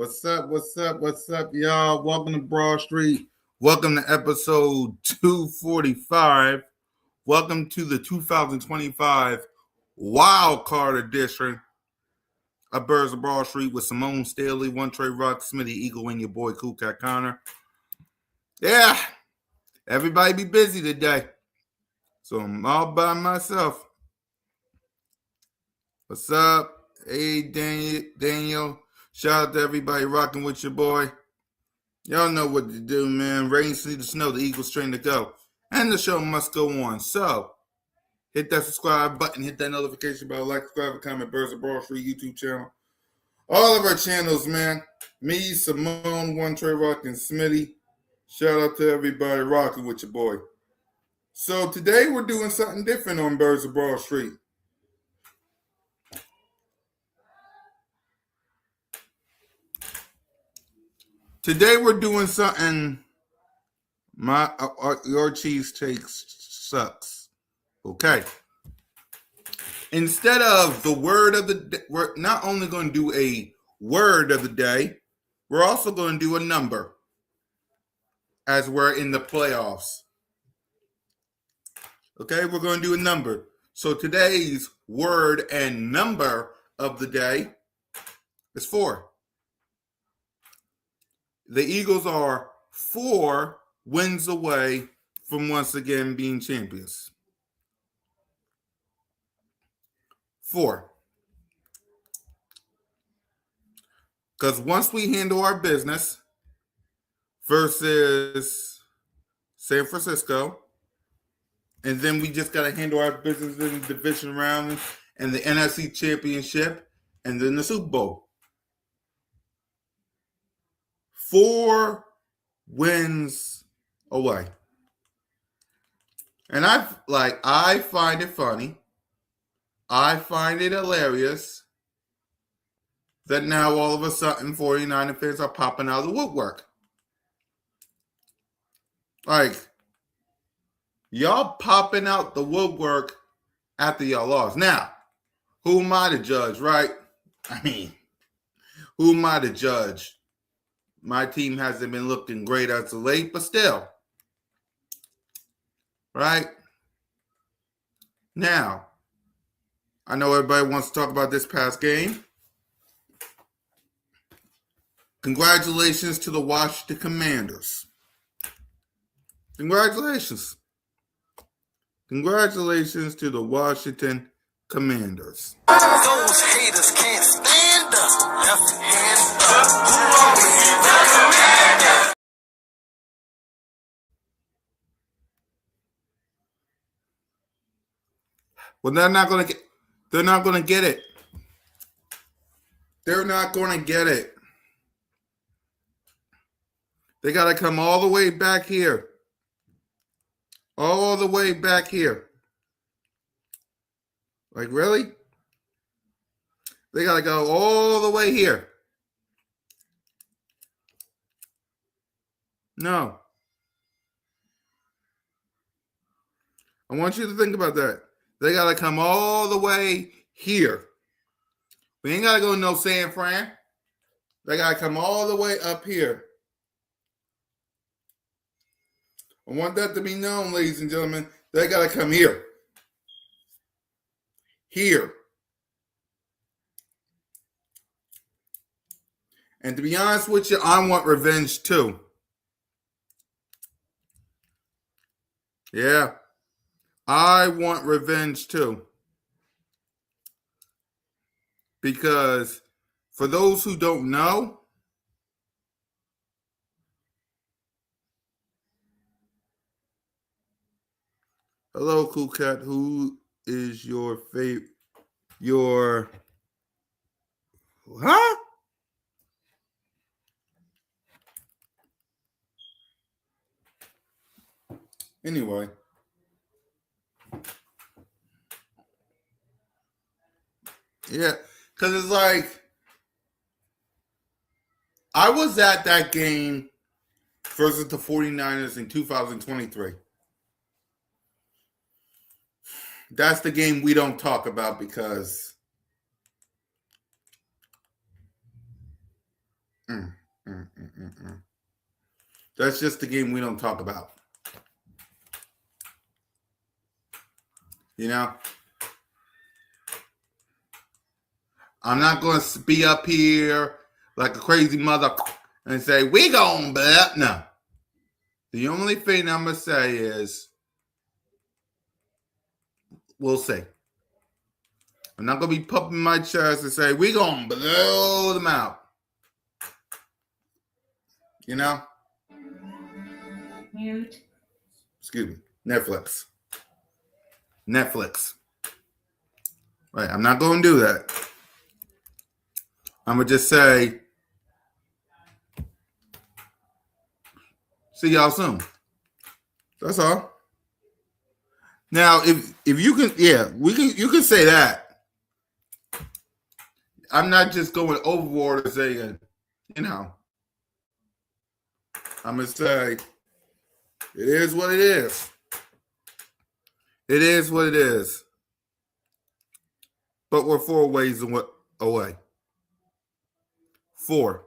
What's up? What's up, y'all? Welcome to Broad Street. Welcome to episode 245. Welcome to the 2025 Wildcard edition of Birds of Broad Street with Simone Staley, One Trey Rock, Smitty Eagle, and your boy Cool Cat Connor. Yeah, everybody be busy today. So I'm all by myself. What's up? Hey, Daniel. Shout out to everybody rocking with your boy. Y'all know what to do, man. Rain, sleet, or snow, the Eagles train to go. And the show must go on. So, hit that subscribe button, hit that notification bell, like, subscribe, comment, Birds of Broad Street YouTube channel. All of our channels, man. Me, Simone, One Trey Rock, and Smitty. Shout out to everybody rocking with your boy. So, today we're doing something different on Birds of Broad Street. Today we're doing something. Your cheese takes sucks. Okay. Instead of the word of the day, we're not only going to do a word of the day, we're also going to do a number as we're in the playoffs. Okay, we're going to do a number. So today's word and number of the day is 4. The Eagles are 4 wins away from once again being champions. 4. Because once we handle our business versus San Francisco, and then we just got to handle our business in the division round and the NFC Championship and then the Super Bowl. 4 wins away. And I find it funny. I find it hilarious that now all of a sudden 49 fans are popping out of the woodwork. Like, y'all popping out the woodwork after y'all lost. Now, who am I to judge, right? I mean, who am I to judge? My team hasn't been looking great as of late, but still. Right? Now, I know everybody wants to talk about this past game. Congratulations to the Washington Commanders. Congratulations. Congratulations to the Washington Commanders. Those haters can't stand us. Left hand up. Well, they're not going to get it. They're not going to get it. They got to come all the way back here. All the way back here. Like, really? They got to go all the way here. No. I want you to think about that. They got to come all the way here. We ain't got to go no San Fran. They got to come all the way up here. I want that to be known, ladies and gentlemen. They got to come here. Here. And to be honest with you, I want revenge too. Yeah. I want revenge too. Because for those who don't know, hello, Cool Cat. Who is your favorite? Huh? Anyway. Yeah, because it's like, I was at that game versus the 49ers in 2023. That's the game we don't talk about because Mm, mm, mm, mm, mm. That's just the game we don't talk about. You know, I'm not going to be up here like a crazy mother and say, we going bet. No. The only thing I'm going to say is, we'll see. I'm not going to be pumping my chest and say, we going to blow them out. You know? Mute. Excuse me. Netflix. Right. I'm not going to do that. I'm going to just say, see y'all soon. That's all. Now, if you can, yeah, you can say that. I'm not just going overboard and saying, you know, I'm gonna say it is what it is. It is what it is. But we're 4 ways away. 4.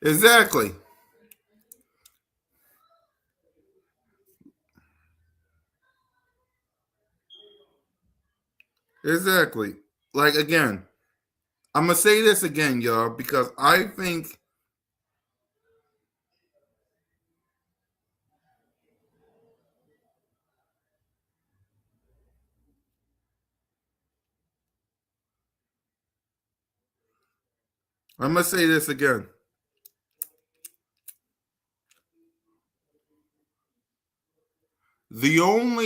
Exactly. Exactly. Like, again, I'm gonna say this again, y'all, because I think I'm gonna say this again.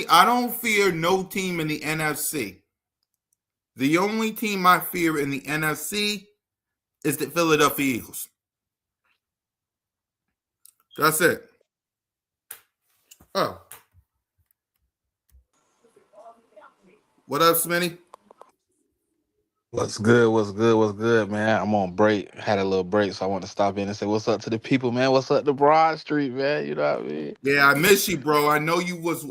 I don't fear no team in the NFC. The only team I fear in the NFC is the Philadelphia Eagles. That's it. Oh. What up, Smitty? What's good? What's good? What's good, man? I'm on break. Had a little break, so I want to stop in and say what's up to the people, man. What's up to Broad Street, man? You know what I mean? Yeah, I miss you, bro. I know you was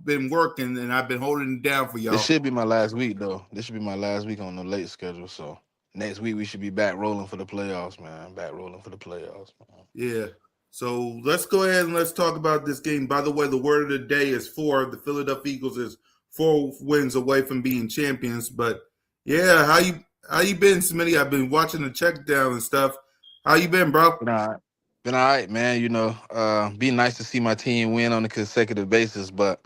been working, and I've been holding it down for This y'all. should be my last week, though. This should be my last week on the late schedule. So next week we should be back rolling for the playoffs, man. Back rolling for the playoffs, man. Yeah. So let's go ahead and let's talk about this game. By the way, the word of the day is 4. The Philadelphia Eagles is 4 wins away from being champions. But yeah, how you been, Smitty? I've been watching the check down and stuff. How you been, bro? Been all right, man. You know, be nice to see my team win on a consecutive basis, but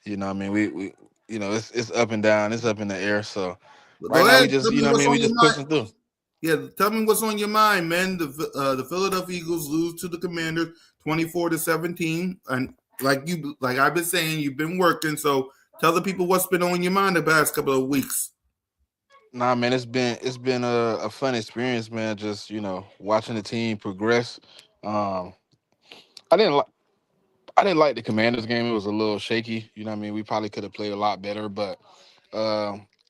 you know, I mean, we you know, it's up and down, it's up in the air. So right Go now ahead. we just, Tell you me know, what I what's mean, we on your just mind. pushing through. Yeah, tell me what's on your mind, man. The Philadelphia Eagles lose to the Commanders 24-17, and like I've been saying, you've been working. So tell the people what's been on your mind the past couple of weeks. Nah, man, it's been a fun experience, man. Just watching the team progress. Um, I didn't like I didn't like the Commanders game. It was a little shaky. You know what I mean? We probably could have played a lot better, but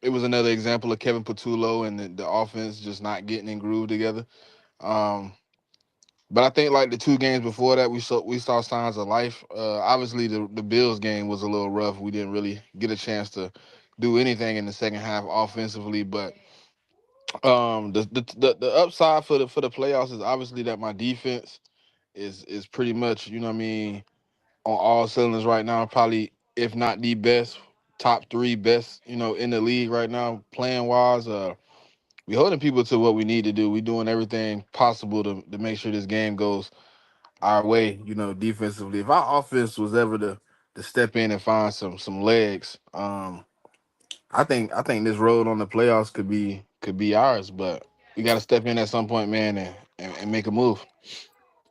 it was another example of Kevin Patullo and the offense just not getting in groove together. Um, but I think like the 2 games before that, we saw signs of life. Obviously, the Bills game was a little rough. We didn't really get a chance to do anything in the second half offensively, but the upside for the playoffs is obviously that my defense is pretty much, you know what I mean, on all cylinders right now, probably if not the best, top 3 best, in the league right now, playing wise. We holding people to what we need to do. We doing everything possible to make sure this game goes our way, defensively. If our offense was ever to step in and find some legs, I think this road on the playoffs could be ours, but we got to step in at some point, man, and make a move.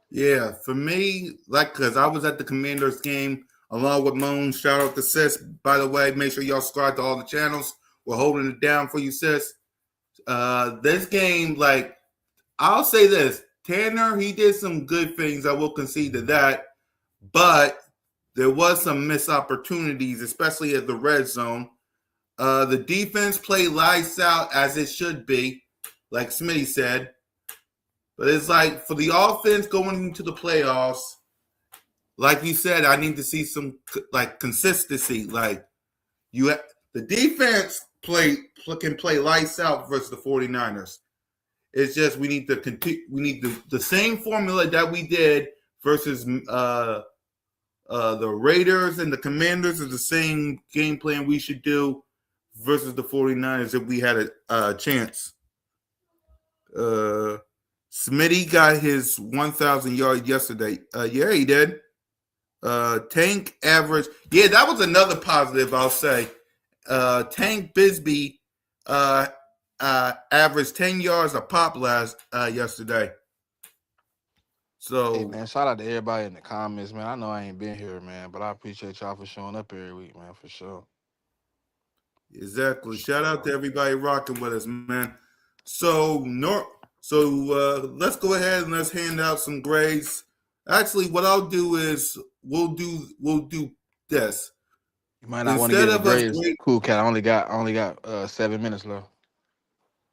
Yeah, for me, because I was at the Commanders game along with Moan. Shout out to Sis, by the way. Make sure y'all subscribe to all the channels. We're holding it down for you, Sis. This game, I'll say this: Tanner, he did some good things. I will concede to that, but there was some missed opportunities, especially at the red zone. The defense played lights out as it should be, like Smitty said. But it's like for the offense going into the playoffs, like you said, I need to see some like consistency. Like you, the defense can play lights out versus the 49ers. It's just we need to continue. We need the same formula that we did versus the Raiders and the Commanders is the same game plan we should do versus the 49ers if we had a chance. Smitty got his 1,000 yard yesterday. Yeah, he did. Tank average. Yeah, that was another positive, I'll say. Tank Bisbee averaged 10 yards a pop yesterday. Hey So man, shout out to everybody in the comments, man. I know I ain't been here, man, but I appreciate y'all for showing up every week, man, for sure. exactly. Shout out to Sure. everybody rocking with us, man. So let's go ahead and let's hand out some grades. Actually, what I'll do is we'll do this You might not want to instead give the of us grades. grade. Cool, cat. I only got 7 minutes left.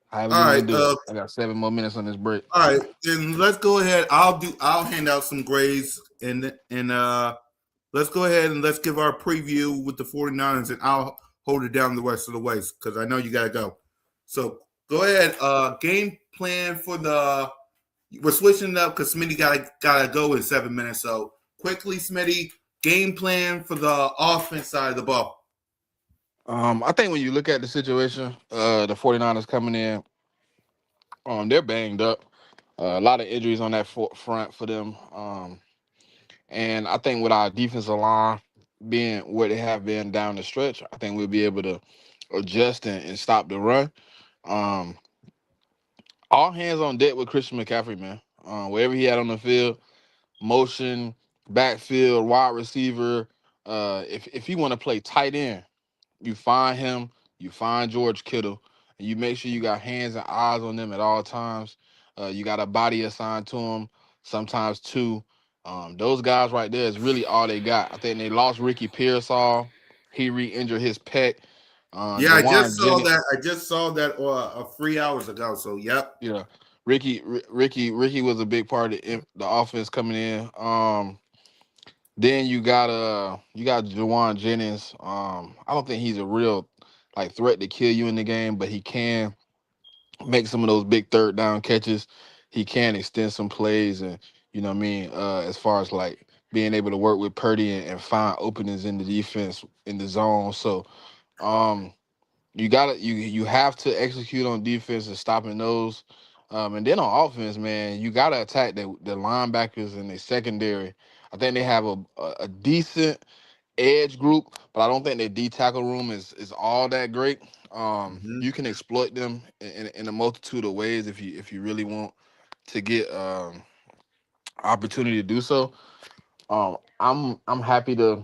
However you All want right, to do it. I got 7 more minutes on this break. all right. Then let's go ahead. I'll hand out some grades and let's go ahead and let's give our preview with the 49ers and I'll hold it down the rest of the way because I know you gotta go. So go ahead. Game plan for the we're switching it up because Smitty gotta go in 7 minutes. So quickly, Smitty, game plan for the offense side of the ball. I think when you look at the situation, the 49ers coming in, they're banged up. A lot of injuries on that front for them. And I think with our defensive line being what they have been down the stretch, I think we'll be able to adjust and stop the run. Um, all hands on deck with Christian McCaffrey, man. Wherever he had on the field, motion, backfield, wide receiver. If you want to play tight end, you find him, you find George Kittle, and you make sure you got hands and eyes on them at all times. You got a body assigned to them, sometimes two. Those guys right there is really all they got. I think they lost Ricky Pearsall. He re-injured his pec. Yeah, Jawan Jennings, I just saw that 3 hours ago. So yep. yeah, Ricky was a big part of the offense coming in. Then you got Jawan Jennings. I don't think he's a real like threat to kill you in the game, but he can make some of those big third down catches. He can extend some plays, and you know what I mean. As far as like being able to work with Purdy and find openings in the defense in the zone. So um, you have to execute on defense and stopping those. And then on offense, man, you gotta attack the linebackers and the secondary. I think they have a decent edge group, but I don't think their D tackle room is all that great. Mm-hmm. You can exploit them in a multitude of ways if you really want to get opportunity to do so. I'm happy to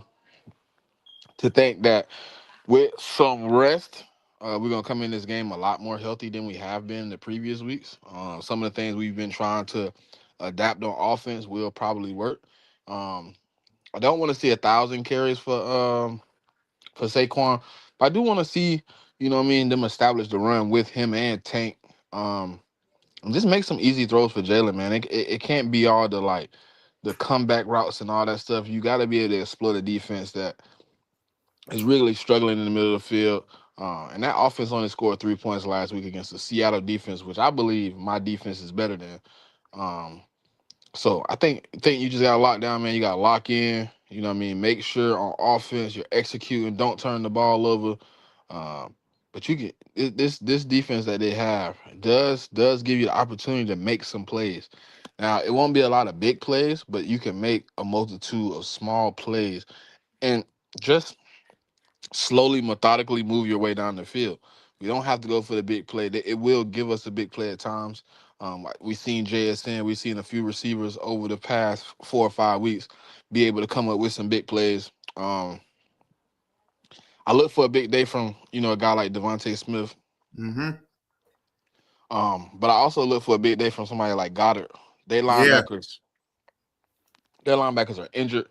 think that with some rest, we're gonna come in this game a lot more healthy than we have been in the previous weeks. Some of the things we've been trying to adapt on offense will probably work. Um, I don't want to see 1,000 carries for Saquon. But I do want to see, you know what I mean, them establish the run with him and Tank. Um, and just make some easy throws for Jalen, man. It can't be all the comeback routes and all that stuff. You got to be able to exploit a defense that is really struggling in the middle of the field. And that offense only scored 3 points last week against the Seattle defense, which I believe my defense is better than. Um, so I think you just got to lock down, man. You got to lock in. You know what I mean? Make sure on offense you're executing. Don't turn the ball over. But you get this defense that they have does give you the opportunity to make some plays. Now it won't be a lot of big plays, but you can make a multitude of small plays and just slowly, methodically move your way down the field. We don't have to go for the big play. It will give us a big play at times. Like we've seen JSN, we've seen a few receivers over the past 4 or 5 weeks be able to come up with some big plays. I look for a big day from a guy like Devontae Smith. Mm-hmm. But I also look for a big day from somebody like Goddard. They Yeah. linebackers, their linebackers are injured.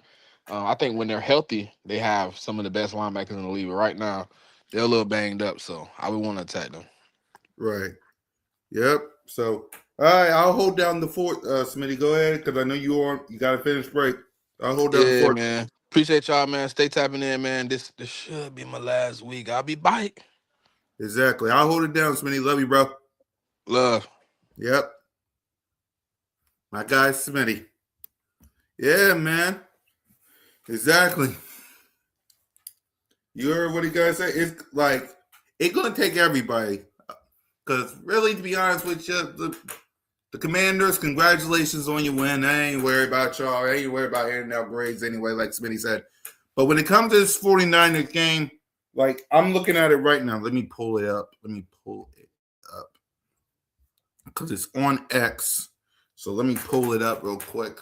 I think when they're healthy, they have some of the best linebackers in the league. But right now, they're a little banged up, so I would want to attack them. Right. Yep. So all right, I'll hold down the fort, Smitty. Go ahead because I know you got to finish break. I'll hold down the Yeah, fort. man. Appreciate y'all, man. Stay tapping in, man. This should be my last week. I'll be back. Exactly. I'll hold it down, Smitty. Love you, bro. Love. Yep. My guy, Smitty. Yeah, man. Exactly. You heard what he guys say? It's like, it's going to take everybody. Because really, to be honest with you, the Commanders, congratulations on your win. I ain't worried about y'all. I ain't worried about handing out grades anyway, like Smitty said. But when it comes to this 49ers game, like, I'm looking at it right now. Let me pull it up. Because it's on X. So let me pull it up real quick.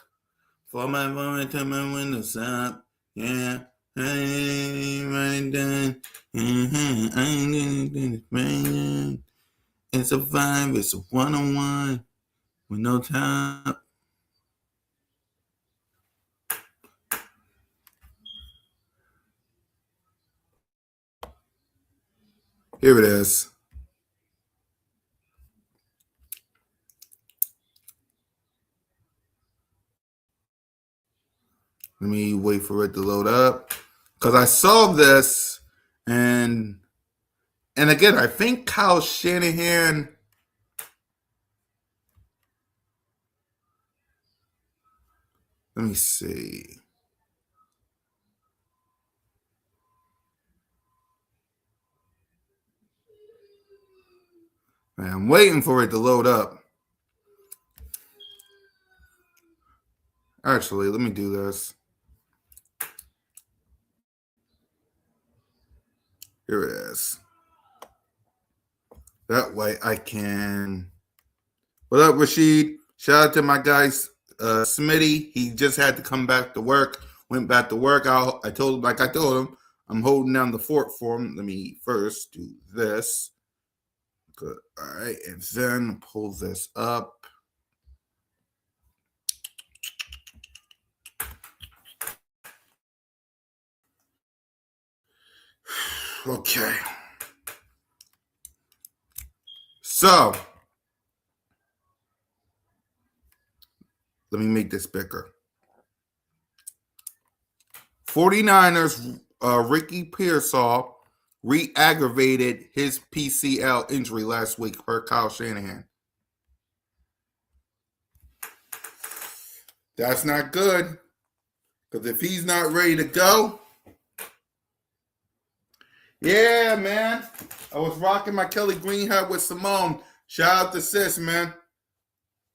For my moment, turn my windows up. Yeah. I ain't running down. I ain't doing this. It's a vibe. It's a one-on-one with no time. Here it is. Let me wait for it to load up. Because I saw this, and again, I think Kyle Shanahan. Let me see. Man, I'm waiting for it to load up. Actually, let me do this. Here it is. That way I can. What up, Rashid? Shout out to my guy, Smitty. He just had to come back to work. Went back to work. I told him, like I told him, I'm holding down the fort for him. Let me first do this. Good. All right, and then pull this up. Okay. So, let me make this bigger. 49ers, Ricky Pearsall re-aggravated his PCL injury last week per Kyle Shanahan. That's not good. Because if he's not ready to go, yeah, man. I was rocking my Kelly Green hat with Simone. Shout out to sis, man.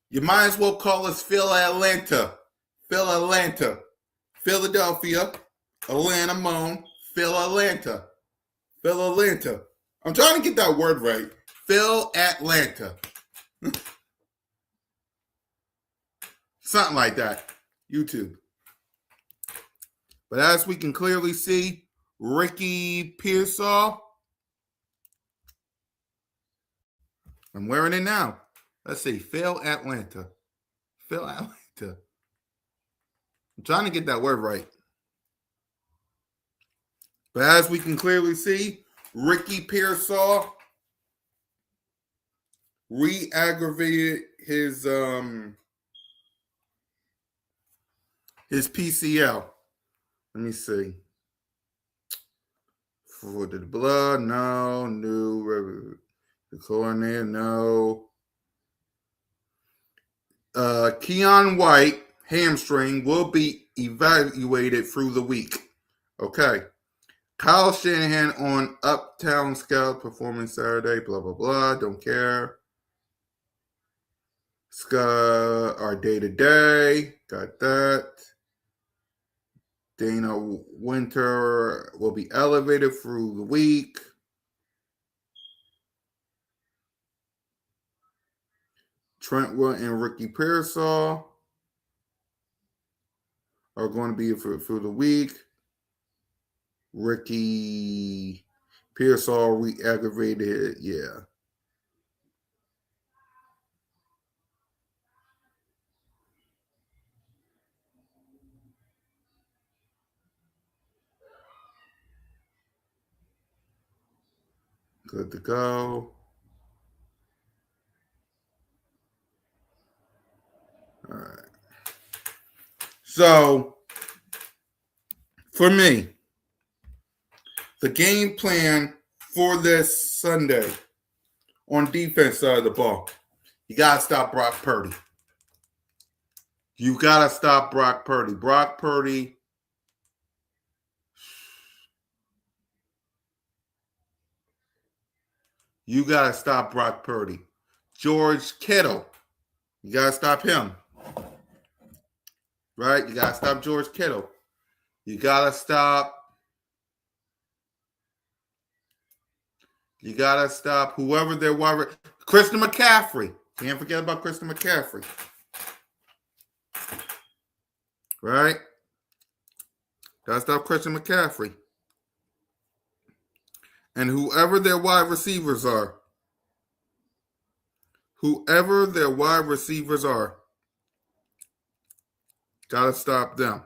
You might as well call us Phil Atlanta. Philadelphia, Atlanta Moan, Phil Atlanta. I'm trying to get that word right. Phil Atlanta. Something like that. YouTube. But as we can clearly see, Ricky Pearsall. I'm wearing it now. Let's see. Phil Atlanta. I'm trying to get that word right. But as we can clearly see, Ricky Pearsall re-aggravated his PCL. Let me see. For the blood, no. New the coordinator, no. Keon White hamstring will be evaluated through the week. Okay. Kyle Shanahan on Uptown Scout performance Saturday. Blah blah blah. Don't care. Our day to day. Got that. Dana Winter will be elevated through the week. Trentwood and Ricky Pearsall are going to be through the week. Ricky Pearsall re-aggravated. Yeah. Good to go. All right. So For me, the game plan for this Sunday on defense side of the ball, you got to stop Brock Purdy. You got to stop Brock Purdy. Brock Purdy, you got to stop Brock Purdy. George Kittle, you got to stop him. Right? You got to stop George Kittle. You got to stop whoever their wide. Christian McCaffrey. Can't forget about Christian McCaffrey. Right? Got to stop Christian McCaffrey. And whoever their wide receivers are. Got to stop them.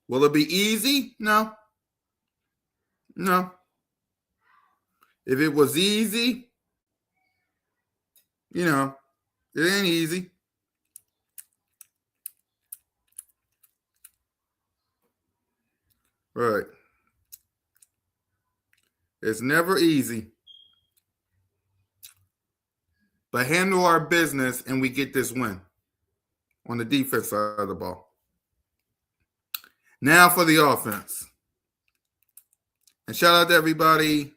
Will it be easy? No. No. If it was easy, it ain't easy. Right. It's never easy. But handle our business and we get this win on the defense side of the ball. Now for the offense. And shout out to everybody.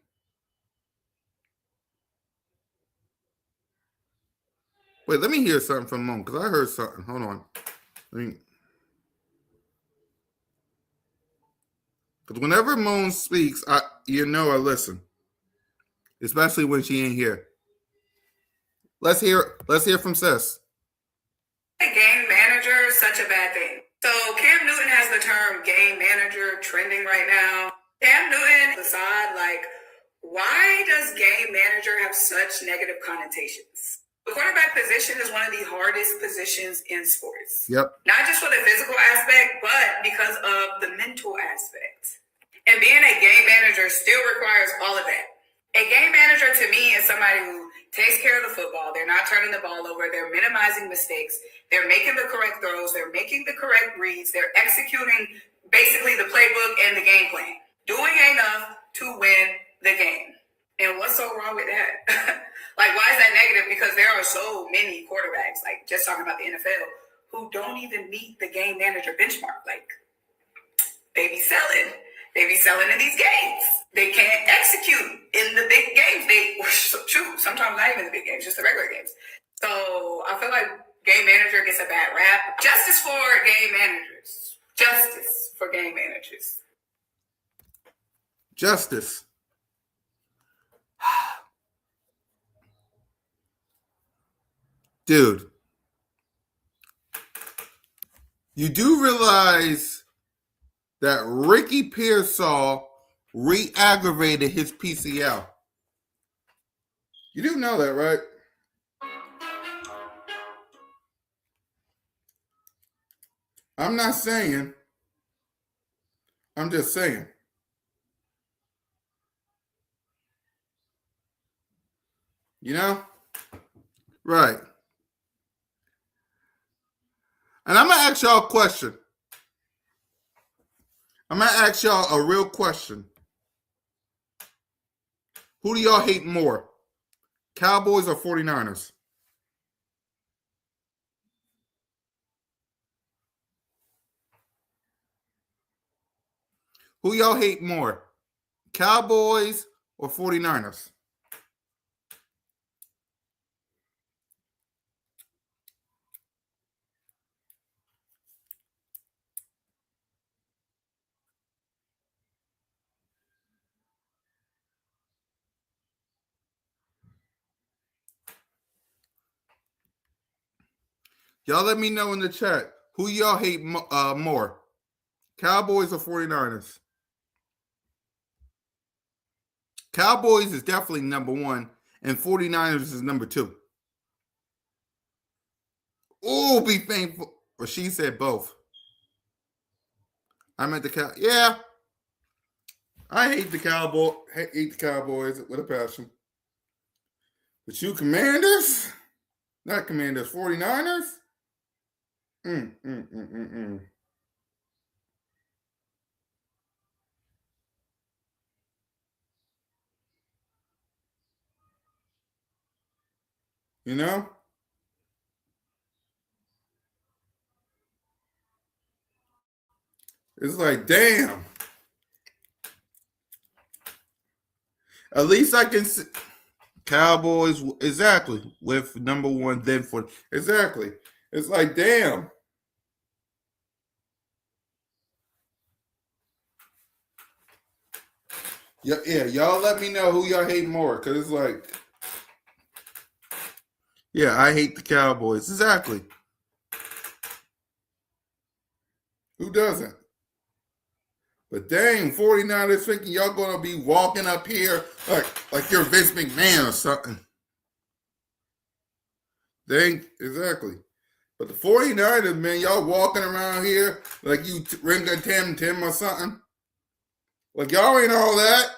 Wait, let me hear something from Moon because I heard something. Hold on. Because whenever Moon speaks, I listen. Especially when she ain't here. Let's hear from Sis. Game manager is such a bad thing. So Cam Newton has the term game manager trending right now. Cam Newton, aside, why does game manager have such negative connotations? The quarterback position is one of the hardest positions in sports. Yep. Not just for the physical aspect, but because of the mental aspect. And being a game manager still requires all of that. A game manager to me is somebody who takes care of the football. They're not turning the ball over. They're minimizing mistakes. They're making the correct throws. They're making the correct reads. They're executing basically the playbook and the game plan. Doing enough to win the game. And what's so wrong with that? Why is that negative? Because there are so many quarterbacks, just talking about the NFL, who don't even meet the game manager benchmark. They be selling. They be selling in these games. They can't execute in the big games. Sometimes not even the big games, just the regular games. So I feel like game manager gets a bad rap. Justice for game managers. Justice for game managers. Justice. Dude. You do realize that Ricky Pearsall re-aggravated his PCL. You do know that, right? I'm not saying. I'm just saying. Right. And I'm going to ask y'all a question. I'm going to ask y'all a real question. Who do y'all hate more? Cowboys or 49ers? Who y'all hate more? Cowboys or 49ers? Y'all let me know in the chat. Who y'all hate more? Cowboys or 49ers? Cowboys is definitely number one, and 49ers is number two. Oh, be thankful. Or she said both. I meant the cow. Yeah. I hate the Cowboys with a passion. But you Commanders? Not Commanders, 49ers? You know? It's like, damn. At least I can see Cowboys, exactly, with number one, then for, exactly. It's like, damn. Yeah, y'all let me know who y'all hate more, because it's like, yeah, I hate the Cowboys. Exactly. Who doesn't? But dang, 49ers thinking y'all going to be walking up here like you're Vince McMahon or something. Dang, exactly. But the 49ers, man, y'all walking around here like you Ringa Tim or something. Like y'all ain't all that.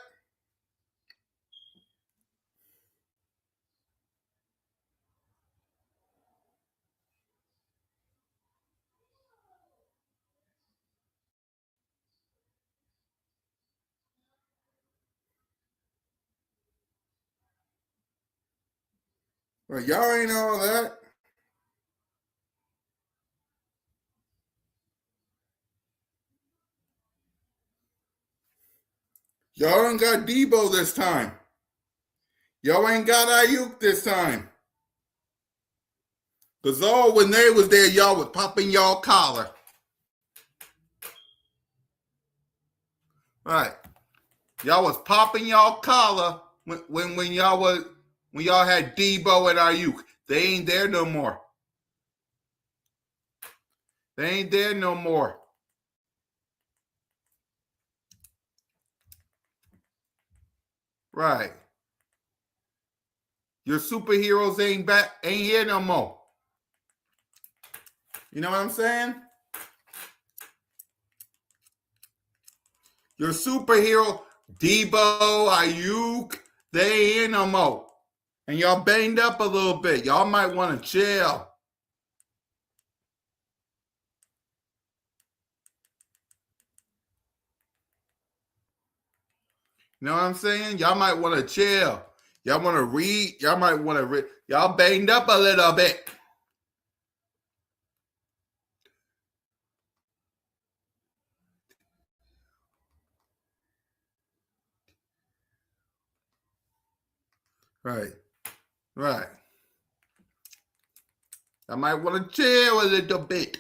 Like y'all ain't all that. Y'all ain't got Debo this time. Y'all ain't got Ayuk this time. Because all when they was there, y'all was popping y'all collar. Right. Y'all was popping y'all collar when y'all had Debo and Ayuk. They ain't there no more. They ain't there no more. Right. Your superheroes ain't here no more. You know what I'm saying? Your superhero, Debo, Ayuk, they ain't here no more. And y'all banged up a little bit. Y'all might want to chill. You know what I'm saying? Y'all might want to chill. Y'all want to read. Y'all might want to read. Y'all banged up a little bit. Right. Right. I might want to chill a little bit.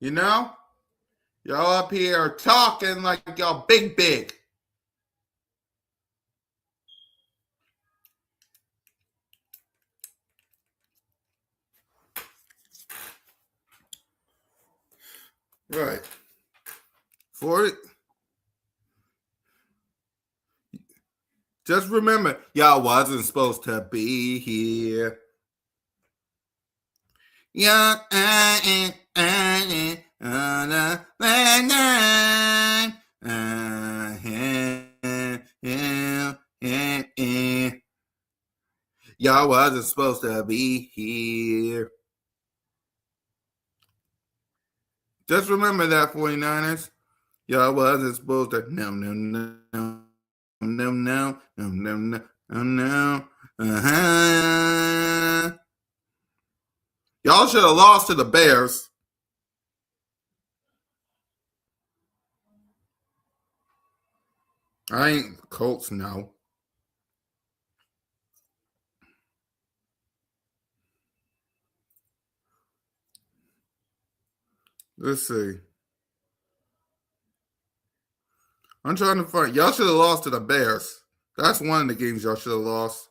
You know? Y'all up here talking like y'all big. Right. For it. Just remember, y'all wasn't supposed to be here. Yeah, y'all wasn't supposed to be here. Just remember that, 49ers. Y'all wasn't supposed to. No. Y'all should have lost to the Bears. I ain't Colts now. Let's see. I'm trying to find. Y'all should have lost to the Bears. That's one of the games y'all should have lost.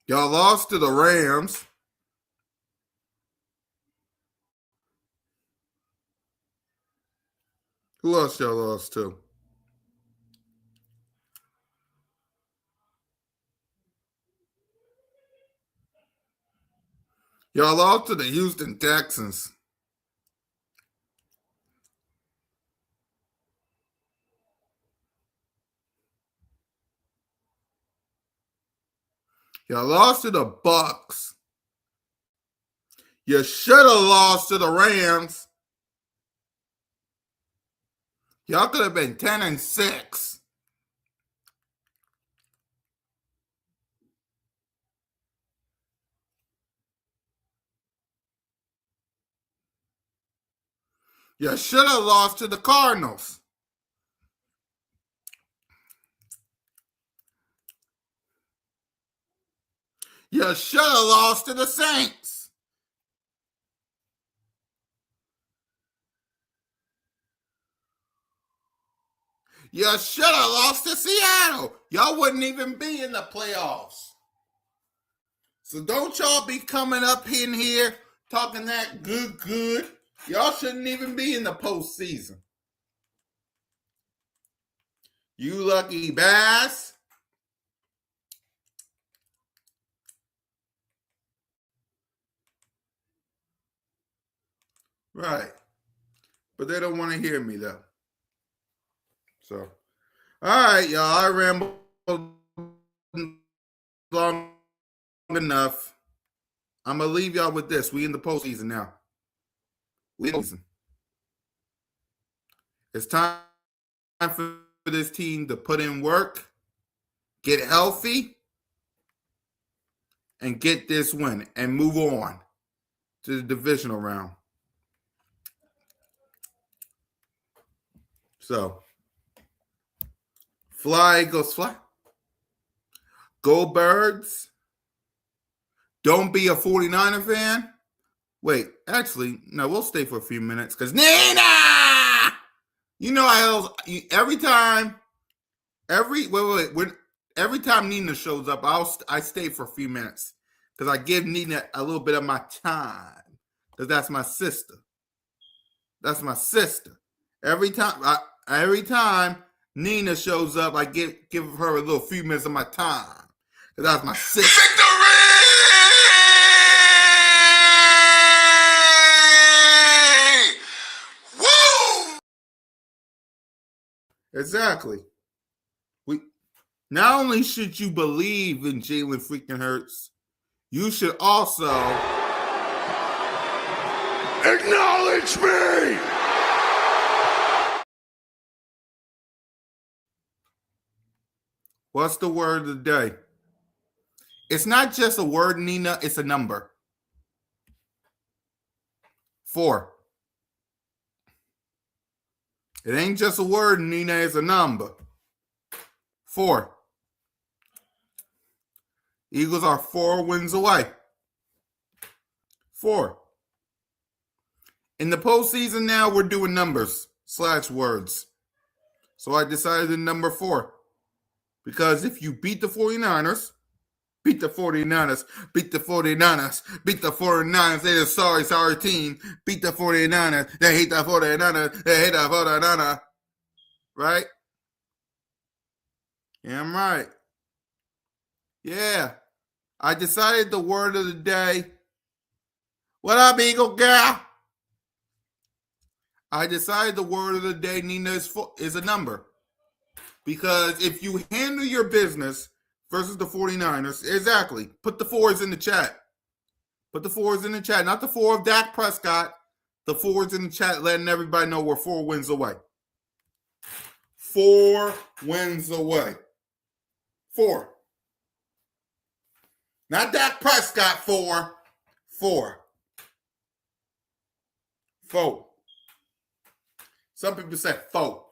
Y'all lost to the Rams. Who else y'all lost to? Y'all lost to the Houston Texans. Y'all lost to the Bucks. You should have lost to the Rams. Y'all could have been 10-6. You should have lost to the Cardinals. You should have lost to the Saints. You should have lost to Seattle. Y'all wouldn't even be in the playoffs. So don't y'all be coming up in here talking that good. Y'all shouldn't even be in the postseason. You lucky bass. Right. But they don't want to hear me, though. So, all right, y'all. I rambled long enough. I'm going to leave y'all with this. We in the postseason now. It's time for this team to put in work, get healthy, and get this win and move on to the divisional round. So, fly, Eagles, fly. Go Birds. Don't be a 49er fan. Wait, actually, no, we'll stay for a few minutes because Nina! You know, every time Nina shows up, I stay for a few minutes because I give Nina a little bit of my time because that's my sister. That's my sister. Every time Nina shows up, I give her a little few minutes of my time because that's my sister. Victory! Woo! Exactly. Not only should you believe in Jalen freaking Hurts, you should also Acknowledge me! What's the word of the day? It's not just a word, Nina. It's a number. 4. It ain't just a word, Nina. It's a number. 4. Eagles are 4 wins away. 4. In the postseason now, we're doing numbers / words. So I decided to number 4. Because if you beat the 49ers, beat the 49ers, beat the 49ers, beat the 49ers, they're a sorry team. Beat the 49ers, they hate the 49ers, they hate the 49ers. Right? Yeah, I'm right. Yeah. I decided the word of the day. What up, Eagle Gal? I decided the word of the day, Nina, is a number. Because if you handle your business versus the 49ers, exactly, put the 4s in the chat. Put the 4s in the chat. Not the 4 of Dak Prescott. The 4s in the chat letting everybody know we're 4 wins away. 4 wins away. 4. Not Dak Prescott 4. 4. 4. Some people say 4.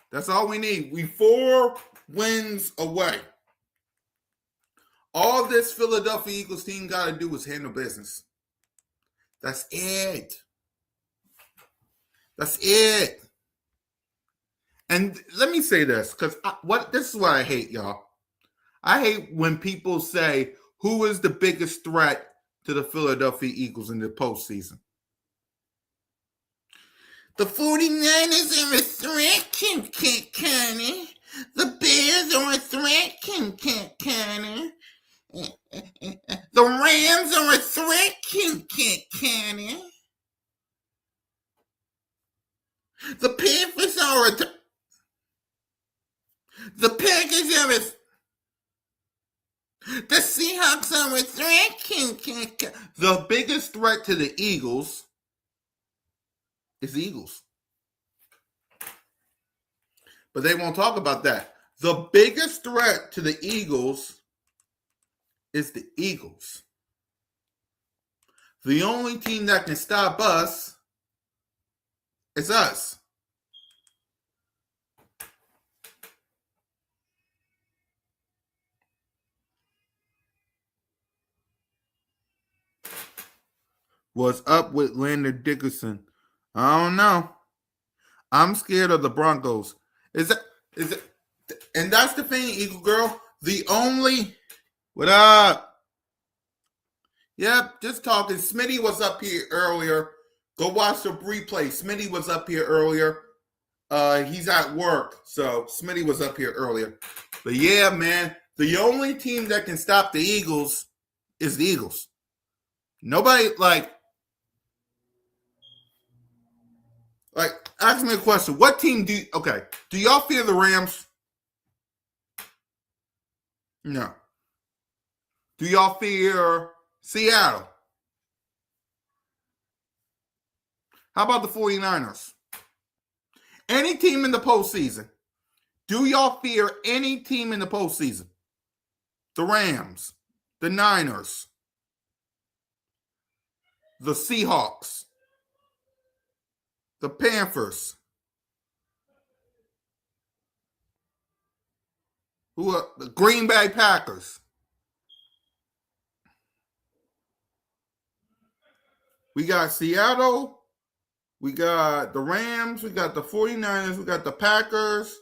That's all we need. We 4 wins away. All this Philadelphia Eagles team got to do is handle business. That's it. That's it. And let me say this, because this is what I hate, y'all. I hate when people say, who is the biggest threat to the Philadelphia Eagles in the postseason? The 49ers are a threat, Connie. The Bears are a threat, Connie. The Rams are a threat, Connie. The Panthers are the Packers are The Seahawks are a threat. The biggest threat to the Eagles is the Eagles. But they won't talk about that. The biggest threat to the Eagles is the Eagles. The only team that can stop us is us. What's up with Landon Dickerson? I don't know. I'm scared of the Broncos. Is it? And that's the thing, Eagle Girl. The only what up? Yep, just talking. Smitty was up here earlier. Go watch the replay. Smitty was up here earlier. He's at work, so Smitty was up here earlier. But yeah, man, the only team that can stop the Eagles is the Eagles. Nobody like ask me a question. What team do y'all fear the Rams? No. Do y'all fear Seattle? How about the 49ers? Any team in the postseason. Do y'all fear any team in the postseason? The Rams, the Niners, the Seahawks, the Panthers. Who are the Green Bay Packers? We got Seattle, we got the Rams, we got the 49ers, we got the Packers,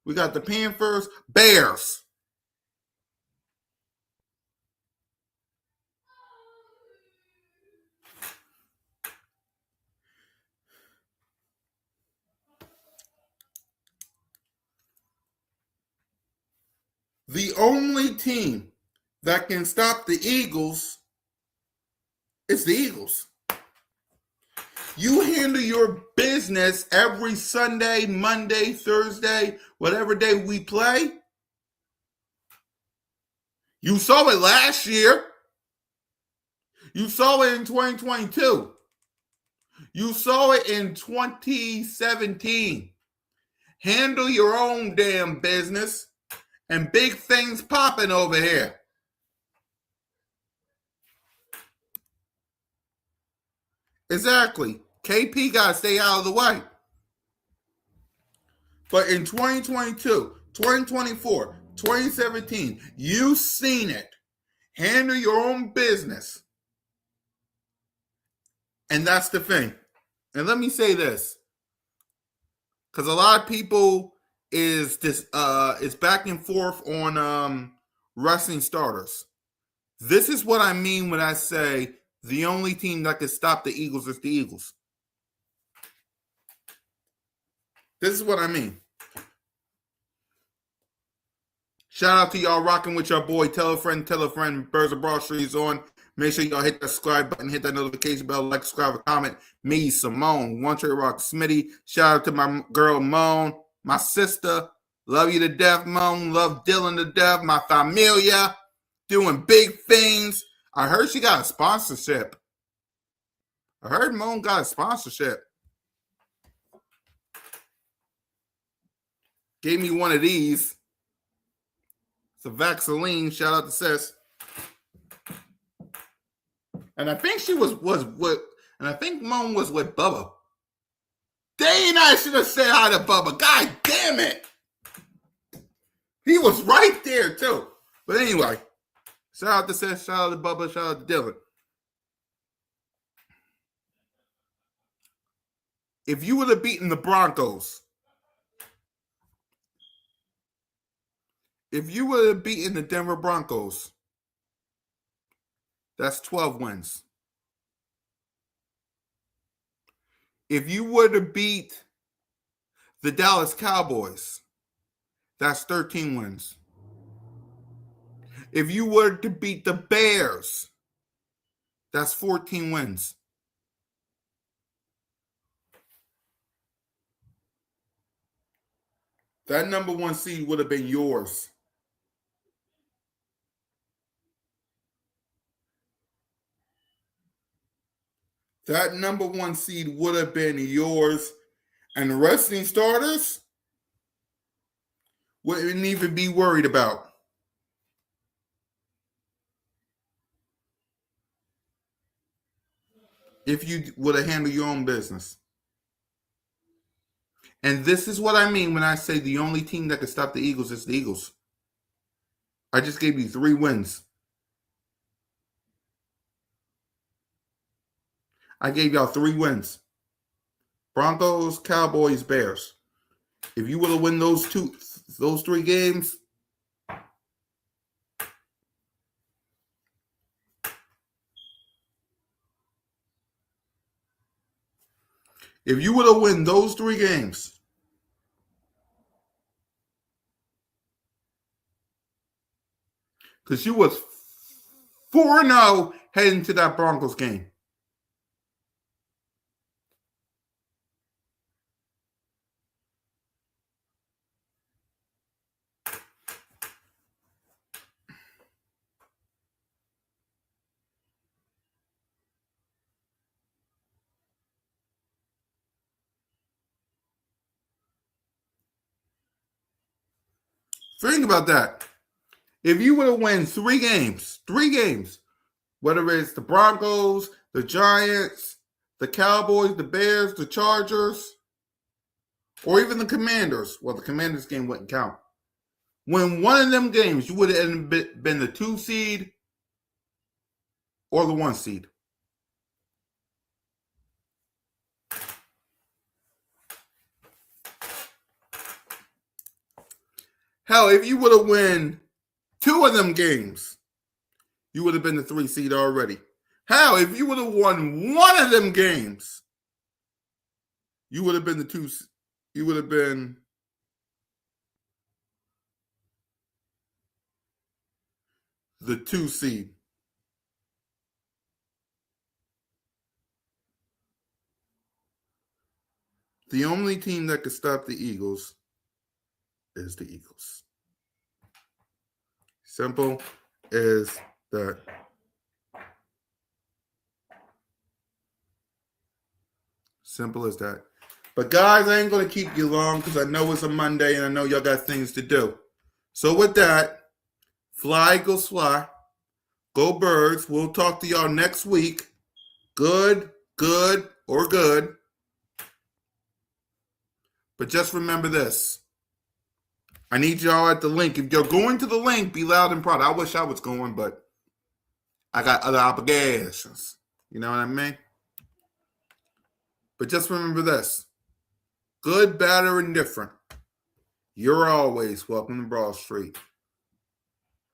we got the Panthers, Bears. The only team that can stop the Eagles is the Eagles. You handle your business every Sunday, Monday, Thursday, whatever day we play. You saw it last year. You saw it in 2022. You saw it in 2017. Handle your own damn business and big things popping over here. Exactly. KP got to stay out of the way. But in 2022, 2024, 2017, you've seen it. Handle your own business. And that's the thing. And let me say this. Because a lot of people is back and forth on wrestling starters. This is what I mean when I say the only team that can stop the Eagles is the Eagles. This is what I mean. Shout out to y'all rocking with your boy. Tell a friend, Birds of Broad Street is on. Make sure y'all hit that subscribe button, hit that notification bell, like, subscribe, comment. Me, Simone, One Trade Rock, Smitty. Shout out to my girl, Moan, my sister. Love you to death, Moan. Love Dylan to death. My familia. Doing big things. I heard she got a sponsorship. I heard Moan got a sponsorship. Gave me one of these. It's a Vaseline. Shout out to Sis. And I think she was with, and I think Moan was with Bubba. Dang, I should have said hi to Bubba. God damn it. He was right there, too. But anyway, shout out to Sis, shout out to Bubba, shout out to Dylan. If you would have beaten the Broncos, if you would have beaten the Denver Broncos, that's 12 wins. If you would have beat the Dallas Cowboys, that's 13 wins. If you were to beat the Bears, that's 14 wins. That number one seed would have been yours. that number 1 seed would have been yours, and the resting starters wouldn't even be worried about. If you would have handled your own business. And this is what I mean when I say the only team that can stop the Eagles is the Eagles. I just gave you 3 wins. I gave y'all 3 wins. Broncos, Cowboys, Bears. If you would have won those 3 games, if you would have won those 3 games, because you was 4-0 heading to that Broncos game. Think about that. If you would have won 3 games, whether it's the Broncos, the Giants, the Cowboys, the Bears, the Chargers, or even the Commanders. Well, the Commanders game wouldn't count. When one of them games, you would have been the 2 seed or the 1 seed. Hell, if you would have won 2 of them games, you would have been the 3 seed already. Hell, if you would have won 1 of them games, you would have been the 2. You would have been the 2 seed. The only team that could stop the Eagles is the Eagles. Simple as that. Simple as that. But guys, I ain't going to keep you long because I know it's a Monday and I know y'all got things to do. So with that, fly, Eagles, fly. Go Birds. We'll talk to y'all next week. Good, or good. But just remember this. I need y'all at the link. If you're going to the link, be loud and proud. I wish I was going, but I got other obligations. You know what I mean? But just remember this. Good, bad, or indifferent. You're always welcome to Broad Street.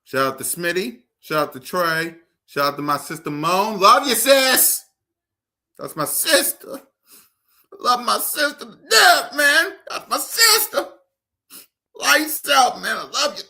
Shout out to Smitty. Shout out to Trey. Shout out to my sister Moan. Love you, sis. That's my sister. I love my sister to death, man. That's my sister. Lights out, man. I love you.